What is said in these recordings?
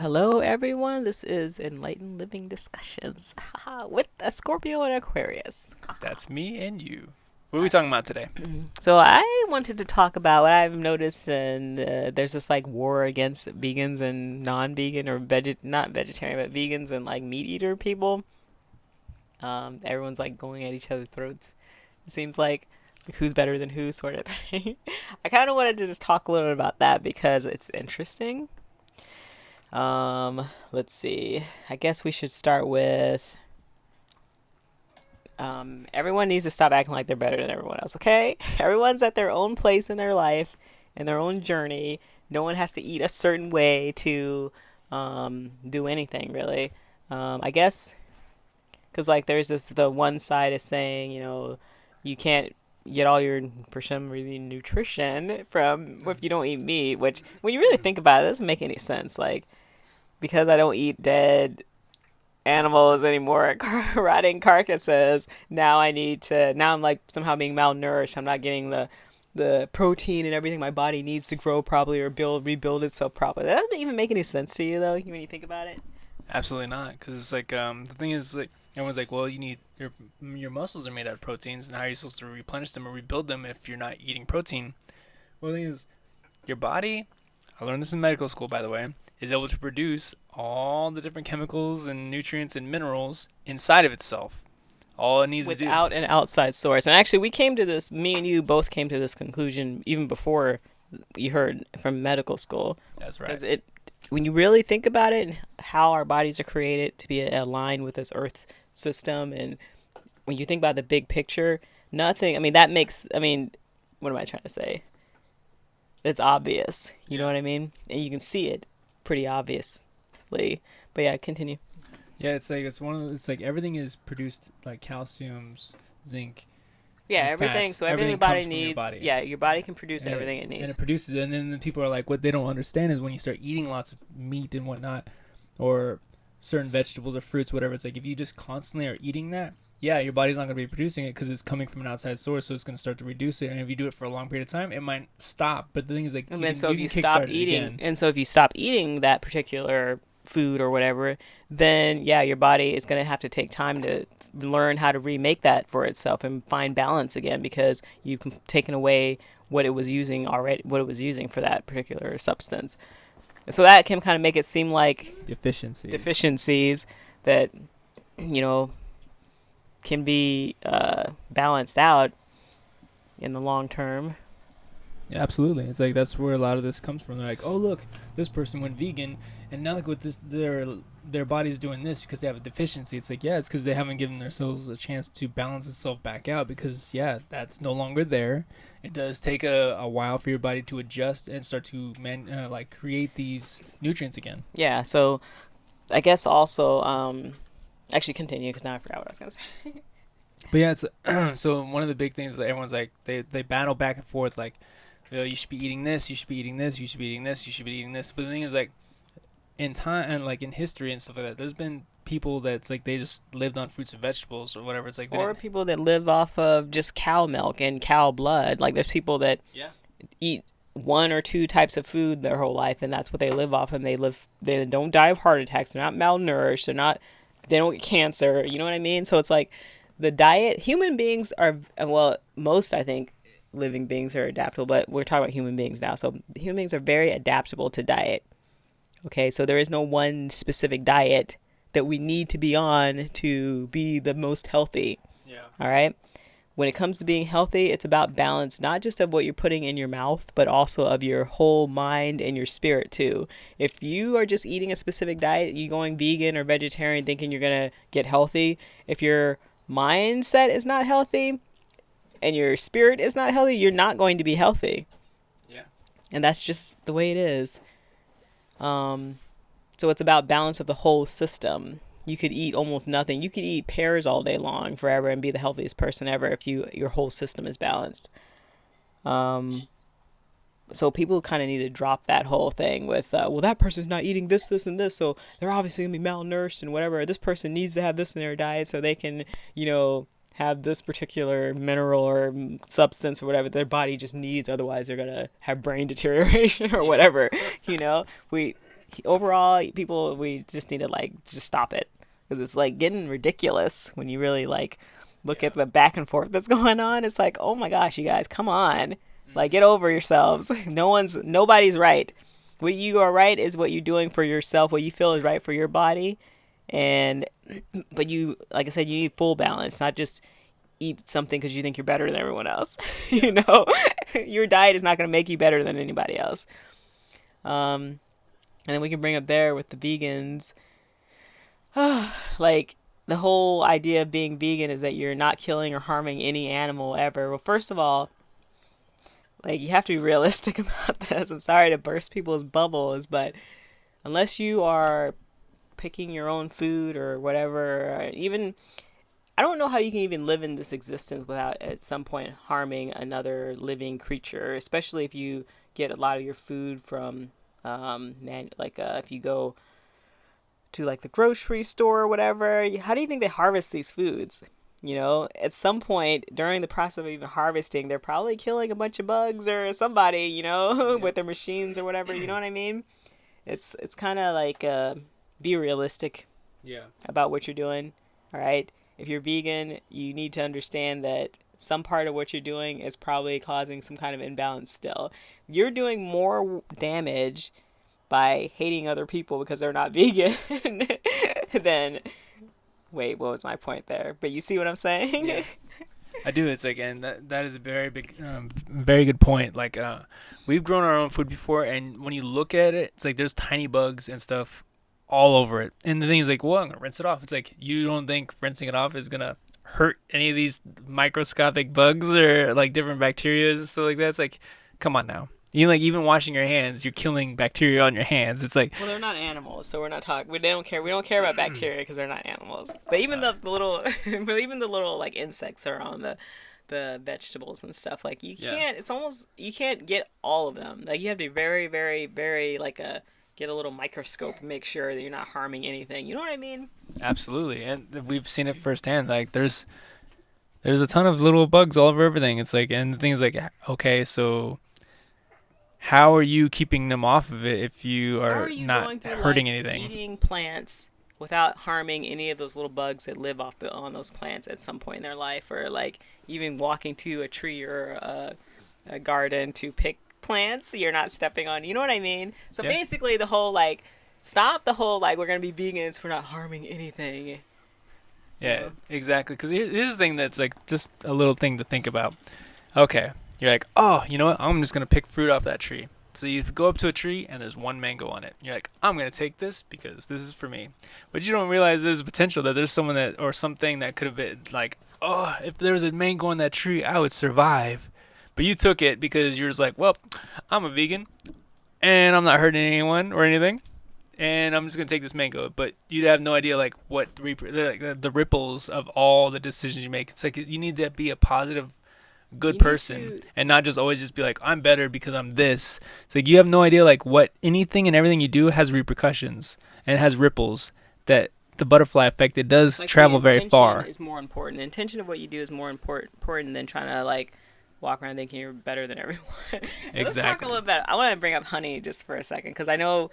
Hello, everyone. This is Enlightened Living Discussions with a Scorpio and Aquarius. That's me and you. What are we talking about today? So, I wanted to talk about what I've noticed, and there's this like war against vegans and non-vegan or not vegetarian, but vegans and like meat eater people. Everyone's like going at each other's throats. It seems like who's better than who, sort of thing. I kind of wanted to just talk a little bit about that because it's interesting. Let's see. I guess we should start with everyone needs to stop acting like they're better than everyone else, okay? Everyone's at their own place in their life, in their own journey. No one has to eat a certain way to do anything, really. I guess, because, like, there's the one side is saying, you can't get all your, for some reason, nutrition from if you don't eat meat, which, when you really think about it, doesn't make any sense. Like, because I don't eat dead animals anymore, rotting carcasses. Now I'm like somehow being malnourished. I'm not getting the protein and everything my body needs to grow properly or rebuild itself properly. That doesn't even make any sense to you though when you think about it. Absolutely not, because it's like the thing is like everyone's like, well, you need your muscles are made out of proteins, and how are you supposed to replenish them or rebuild them if you're not eating protein? Well, the thing is, your body. I learned this in medical school, by the way, is able to produce all the different chemicals and nutrients and minerals inside of itself. All it needs to do. Without an outside source. And actually, me and you both came to this conclusion even before you heard from medical school. That's right. Because when you really think about it, and how our bodies are created to be aligned with this Earth system, and when you think about the big picture, nothing. I mean, what am I trying to say? It's obvious. You know what I mean? And you can see it pretty obviously. But yeah, continue. Yeah, it's like everything is produced like calciums, zinc, Yeah, and everything. fats. So everything the Everything body comes from your needs. body. Yeah, your body can produce and everything it and needs. it produces it. And then the people are like, what they don't understand is when you start eating lots of meat and whatnot, or certain vegetables or fruits, whatever. It's like if you just constantly are eating that, yeah, your body's not going to be producing it because it's coming from an outside source, so it's going to start to reduce it. And if you do it for a long period of time, it might stop. But the thing is, like, And you then can, so you if you can stop kickstart it eating, again. and so if you stop eating that particular food or whatever, then yeah, your body is going to have to take time to learn how to remake that for itself and find balance again because you've taken away what it was using already, what it was using for that particular substance. So that can kind of make it seem like Deficiencies. deficiencies that you know can be balanced out in the long term. Yeah, absolutely. It's like that's where a lot of this comes from. They're like, oh look, this person went vegan, and now look what their body's doing this because they have a deficiency. It's like, yeah, it's because they haven't given themselves a chance to balance itself back out because yeah, that's no longer there. It does take a while for your body to adjust and start to create these nutrients again. Yeah, so I guess also actually continue because now I forgot what I was gonna say. But yeah, it's so one of the big things that everyone's like they battle back and forth like, you should be eating this, you should be eating this, you should be eating this, you should be eating this. But the thing is like in time and like in history and stuff like that, there's been people that's like they just lived on fruits and vegetables or whatever. It's like they Or didn't. people that live off of just cow milk and cow blood. Like there's people that Yeah. eat one or two types of food their whole life, and that's what they live off. And they don't die of heart attacks. They're not malnourished. They don't get cancer. You know what I mean? So it's like the diet. Human beings are well, most I think living beings are adaptable, but we're talking about human beings now. So human beings are very adaptable to diet. Okay, so there is no one specific diet that we need to be on to be the most healthy. Yeah. All right. When it comes to being healthy, it's about balance, not just of what you're putting in your mouth, but also of your whole mind and your spirit too. If you are just eating a specific diet, you going vegan or vegetarian thinking you're going to get healthy, if your mindset is not healthy and your spirit is not healthy, you're not going to be healthy. Yeah. And that's just the way it is. Um, so it's about balance of the whole system. You could eat almost nothing. You could eat pears all day long forever and be the healthiest person ever if your whole system is balanced. Um, so people kind of need to drop that whole thing with, well, that person's not eating this, this, and this, so they're obviously gonna be malnourished and whatever. This person needs to have this in their diet so they can, have this particular mineral or substance or whatever their body just needs. Otherwise, they're gonna have brain deterioration or whatever. We overall, people, we just need to like just stop it because it's like getting ridiculous when you really like look at the back and forth that's going on. It's like, oh my gosh, you guys, come on, like get over yourselves. Nobody's right. What you are right is what you're doing for yourself. What you feel is right for your body, and but you, like I said, you need full balance, not just eat something because you think you're better than everyone else. You know, your diet is not going to make you better than anybody else. Um, and then we can bring up there with the vegans, like the whole idea of being vegan is that you're not killing or harming any animal ever. Well, first of all, like you have to be realistic about this. I'm sorry to burst people's bubbles, but unless you are picking your own food or whatever, or even I don't know how you can even live in this existence without at some point harming another living creature, especially if you get a lot of your food from if you go to like the grocery store or whatever. How do you think they harvest these foods? You know, at some point during the process of even harvesting, they're probably killing a bunch of bugs or somebody, you know, Yeah. with their machines or whatever. You know what I mean? It's kind of like be realistic Yeah. about what you're doing. All right. If you're vegan, you need to understand that some part of what you're doing is probably causing some kind of imbalance still. You're doing more damage by hating other people because they're not vegan than. Wait, what was my point there? But you see what I'm Yeah. saying? I do. It's like, and that is a very big, very good point. Like, we've grown our own food before, and when you look at it, it's like there's tiny bugs and stuff all over it. And the thing is, like, well, I'm gonna rinse it off. It's like you don't think rinsing it off is gonna hurt any of these microscopic bugs or like different bacteria and stuff like that. It's like, come on now. Even washing your hands, you're killing bacteria on your hands. It's like, Well, they're not animals, so we're not talking. We don't care. We don't care about bacteria because they're not animals. But even the little, but even the little like insects are on the vegetables and stuff. Like you yeah, can't. It's almost you can't get all of them. Like you have to be very, very, very like get a little microscope and make sure that you're not harming anything. You know what I mean? absolutely. And we've seen it firsthand. Like there's a ton of little bugs all over everything. It's like, and the thing is like, okay, so how are you keeping them off of it if you How are are you not going through hurting life anything? eating plants without harming any of those little bugs that live on those plants at some point in their life, or like even walking to a tree or a garden to pick plants you're not stepping on? You know what I mean? So Yeah. basically, the whole like stop the whole like we're gonna be vegans, we're not harming anything. You Yeah, know? exactly. Because here's the thing that's like just a little thing to think about. Okay, you're like, oh, you know what? I'm just gonna pick fruit off that tree. So you go up to a tree and there's one mango on it. You're like, I'm gonna take this because this is for me. But you don't realize there's a potential that there's someone that or something that could have been like, oh, if there was a mango on that tree, I would survive. But you took it because you're just like, well, I'm a vegan and I'm not hurting anyone or anything, and I'm just gonna take this mango. But you'd have no idea like what the ripples of all the decisions you make. It's like you need to be a positive, good You need person to. and not just always just be like I'm better because I'm this. It's like you have no idea like what anything and everything you do has repercussions and it has ripples that the butterfly effect it does Like travel the very intention far. is more important. The intention of what you do is more important than trying to like walk around thinking you're better than everyone. Let's talk a Exactly. little bit. I want to bring up honey just for a second because I know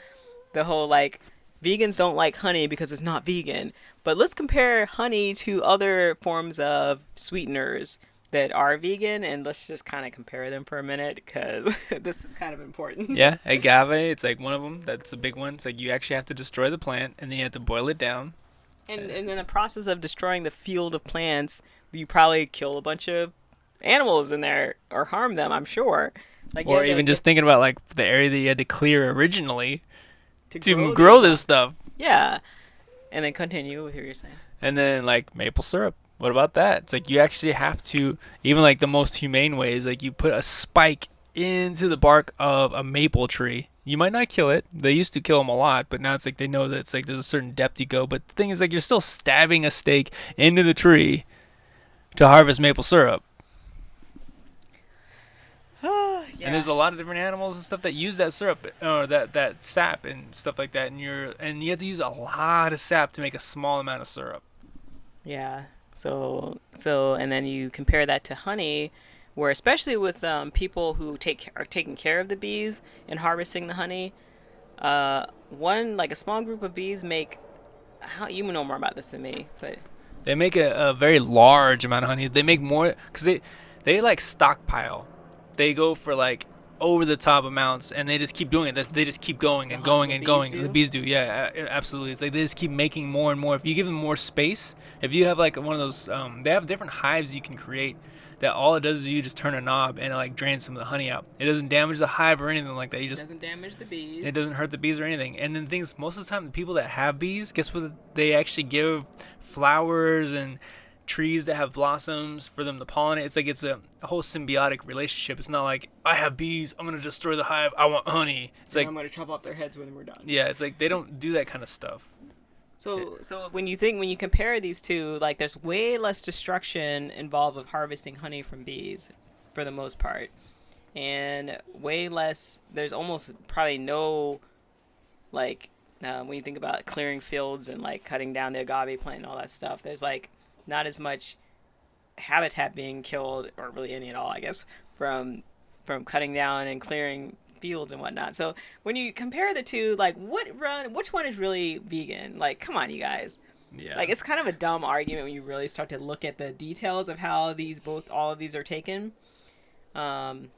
the whole like vegans don't like honey because it's not vegan. But let's compare honey to other forms of sweeteners that are vegan, and let's just kind of compare them for a minute because this is kind of important. Yeah, agave, it's like one of them. That's a big one. It's like you actually have to destroy the plant and then you have to boil it down. And in the process of destroying the field of plants, you probably kill a bunch of animals in there or harm them. I'm sure. Like you Or had to even get just thinking about like the area that you had to clear originally to to grow grow these. this stuff. Yeah, and then continue with what you're saying. And then like maple syrup. What about that? It's like you actually have to, even like the most humane ways, like you put a spike into the bark of a maple tree. You might not kill it. They used to kill them a lot, but now it's like they know that it's like there's a certain depth you go. But the thing is like you're still stabbing a stake into the tree to harvest maple syrup. And Yeah. there's a lot of different animals and stuff that use that syrup or that sap and stuff like that. And you have to use a lot of sap to make a small amount of syrup. Yeah. So and then you compare that to honey, where especially with people who are taking care of the bees and harvesting the honey, one like a small group of bees make how you know more about this than me, but They make a very large amount of honey. They make more because they like stockpile. They go for like over the top amounts, and they just keep doing it. They just keep going and going the and bees going. The do. bees do, yeah, absolutely. It's like they just keep making more and more. If you give them more space, if you have like one of those, they have different hives you can create. That all it does is you just turn a knob and it like drains some of the honey out. It doesn't damage the hive or anything like that. You just Doesn't damage the it bees. doesn't hurt the bees or anything. And then things most of the time, the people that have bees, guess what? They actually give flowers and trees that have blossoms for them to pollinate. It's like it's a whole symbiotic relationship. It's not like I have bees, I'm gonna destroy the hive, I want honey. It's And like I'm gonna chop off their heads when we're done. yeah, it's like they don't do that kind of stuff. So when you compare these two, like there's way less destruction involved with harvesting honey from bees, for the most part, and way less. There's almost probably no like when you think about clearing fields and like cutting down the agave plant and all that stuff. There's like not as much habitat being killed, or really any at all, I guess, from cutting down and clearing fields and whatnot. So when you compare the two, like which one is really vegan? Like, come on, you guys. Yeah. Like, it's kind of a dumb argument when you really start to look at the details of how all of these are taken, um,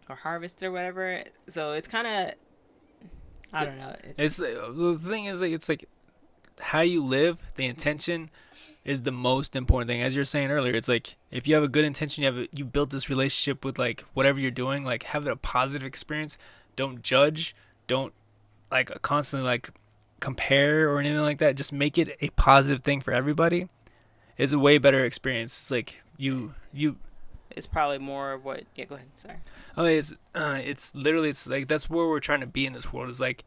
or harvested or whatever. So it's kind of, I don't know. It's the thing is like it's like how you live, the intention is the most important thing. As you're saying earlier, it's like if you have a good intention, you built this relationship with like whatever you're doing, like have a positive experience. Don't judge. Don't like constantly like compare or anything like that. Just make it a positive thing for everybody. It's a way better experience. It's like you. it's probably more of what. Yeah, go ahead. Sorry. Oh, it's literally it's like that's where we're trying to be in this world. Is like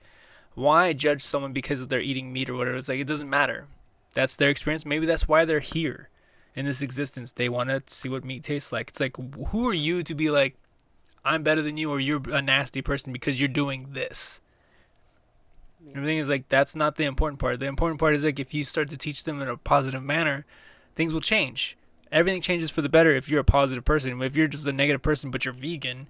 why judge someone because they're eating meat or whatever? It's like it doesn't matter. That's their experience. Maybe that's why they're here in this existence. They want to see what meat tastes like. It's like who are you to be like I'm better than you or you're a nasty person because you're doing this. Everything is like that's not the important part. The important part is like if you start to teach them in a positive manner, things will change. Everything changes for the better if you're a positive person. If you're just a negative person but you're vegan,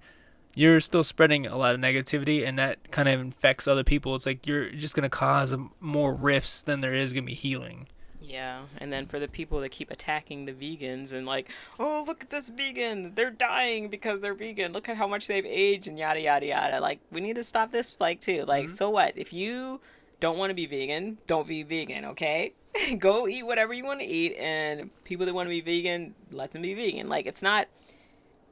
you're still spreading a lot of negativity and that kind of infects other people. It's like you're just going to cause more rifts than there is going to be healing. Yeah, and then for the people that keep attacking the vegans and like, oh, look at this vegan, they're dying because they're vegan. Look at how much they've aged and yada yada yada. Like, we need to stop this. Like, too. Like, Mm-hmm. so what? If you don't want to be vegan, don't be vegan. Okay, go eat whatever you want to eat, and people that want to be vegan, let them be vegan. Like, it's not.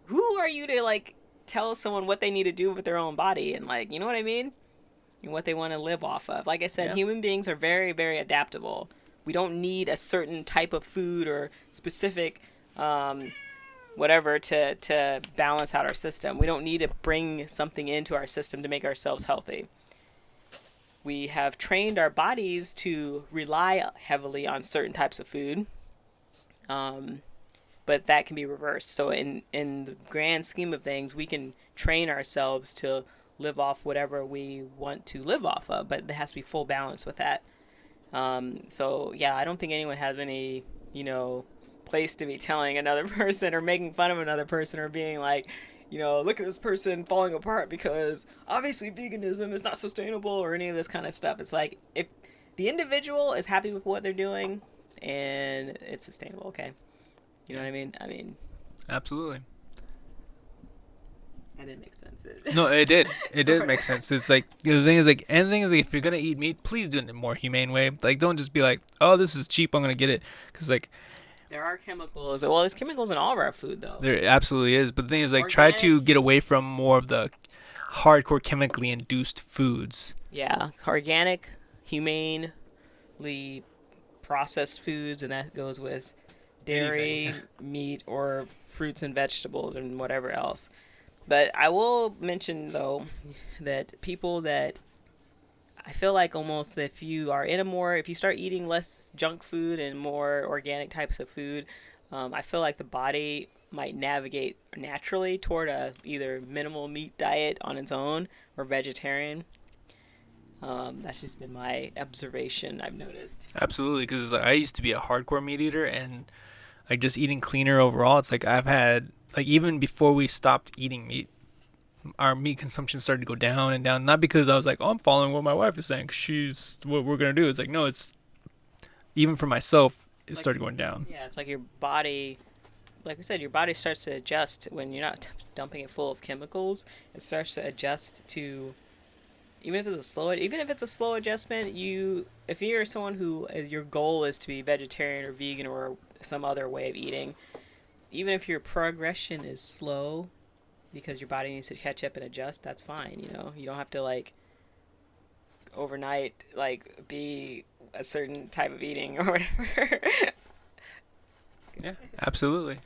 Who are you to like tell someone what they need to do with their own body and like, you know what I mean? And what they want to live off of. Like I said, Yeah. human beings are very, very adaptable. We don't need a certain type of food or specific whatever to balance out our system. We don't need to bring something into our system to make ourselves healthy. We have trained our bodies to rely heavily on certain types of food, um, but that can be reversed. So in the grand scheme of things, we can train ourselves to live off whatever we want to live off of, but there has to be full balance with that. So yeah, I don't think anyone has any, place to be telling another person or making fun of another person or being like, look at this person falling apart because obviously veganism is not sustainable or any of this kind of stuff. It's like if the individual is happy with what they're doing and it's sustainable, okay. You know what I mean? I mean, Absolutely. that didn't make sense. No, it did. It did make sense. It's like the thing is like anything is like if you're gonna eat meat, please do it in a more humane way. Like don't just be like, oh, this is cheap, I'm gonna get it, because like There are chemicals. Well, there's chemicals in all of our food, though. there absolutely is. But the thing is like try to Organic. get away from more of the hardcore chemically induced foods. Yeah, organic, humanely processed foods, and that goes with dairy, Anything. meat, or fruits and vegetables, and whatever else. But I will mention though that people that I feel like almost if you are if you start eating less junk food and more organic types of food, I feel like the body might navigate naturally toward a either minimal meat diet on its own or vegetarian. That's just been my observation. I've noticed. Absolutely, because like, I used to be a hardcore meat eater and like just eating cleaner overall. It's like I've had like even before we stopped eating meat, our meat consumption started to go down and down. Not because I was like, oh, I'm following what my wife is saying, 'cause she's what we're gonna do. It's like, no, it's even for myself, it It's like, started going down. yeah, it's like your body, like we said, your body starts to adjust when you're not dumping it full of chemicals. It starts to adjust to, even if it's a slow adjustment, if you're someone who your goal is to be vegetarian or vegan or some other way of eating, even if your progression is slow because your body needs to catch up and adjust, that's fine. You don't have to like overnight like be a certain type of eating or whatever. Yeah, absolutely.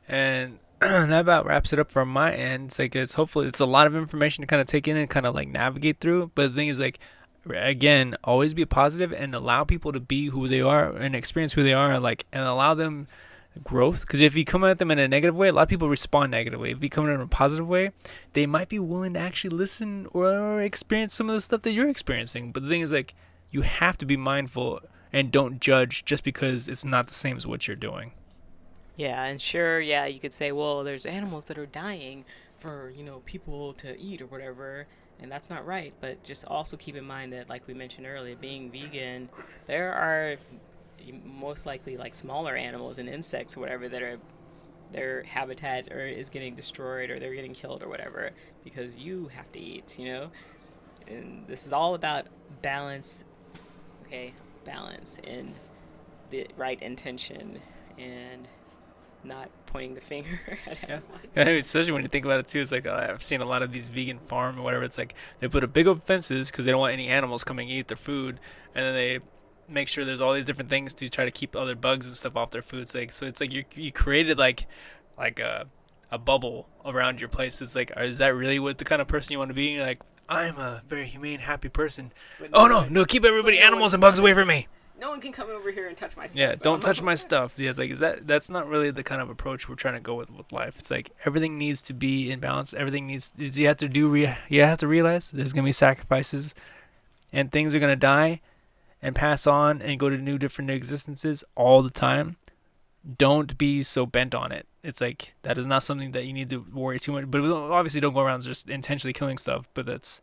And that about wraps it up from my end. It's like hopefully it's a lot of information to kind of take in and kind of like navigate through. But the thing is like, again, always be positive and allow people to be who they are and experience who they are, and allow them growth. Because if you come at them in a negative way, a lot of people respond negatively. If you come at them in a positive way, they might be willing to actually listen or experience some of the stuff that you're experiencing. But the thing is like, you have to be mindful and don't judge just because it's not the same as what you're doing. Yeah, and sure, yeah, you could say, well, there's animals that are dying for, people to eat or whatever, and that's not right. But just also keep in mind that, like we mentioned earlier, being vegan, there are most likely like smaller animals and insects or whatever that are their habitat or is getting destroyed or they're getting killed or whatever because you have to eat. And this is all about balance, okay? Balance and the right intention and not pointing the finger at Yeah. everyone. I mean, especially when you think about it too, it's like I've seen a lot of these vegan farm or whatever. It's like they put up big open fences because they don't want any animals coming eat their food, and then they make sure there's all these different things to try to keep other bugs and stuff off their food. So it's like you created like a bubble around your place. It's like, is that really what the kind of person you want to be? Like, I'm a very humane, happy person. But Oh no, keep everybody, animals and bugs away from me. no one can come over here and touch my stuff. Yeah, don't touch my stuff. Yeah, it's like that's not really the kind of approach we're trying to go with life. It's like everything needs to be in balance. Everything needs you have to realize there's gonna be sacrifices, and things are gonna die, and pass on and go to new different existences all the time. Don't be so bent on it. It's like that is not something that you need to worry too much. But obviously, don't go around just intentionally killing stuff. But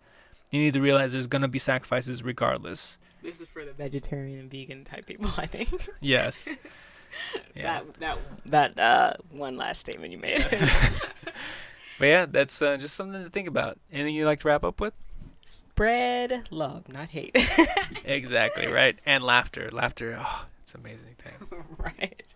you need to realize there's gonna be sacrifices regardless. This is for the vegetarian and vegan type people, I think. Yes. Yeah. That one last statement you made. But yeah, that's just something to think about. Anything you'd like to wrap up with? Spread love, not hate. Exactly, right. And laughter. Laughter, oh, it's amazing. Thanks. Right.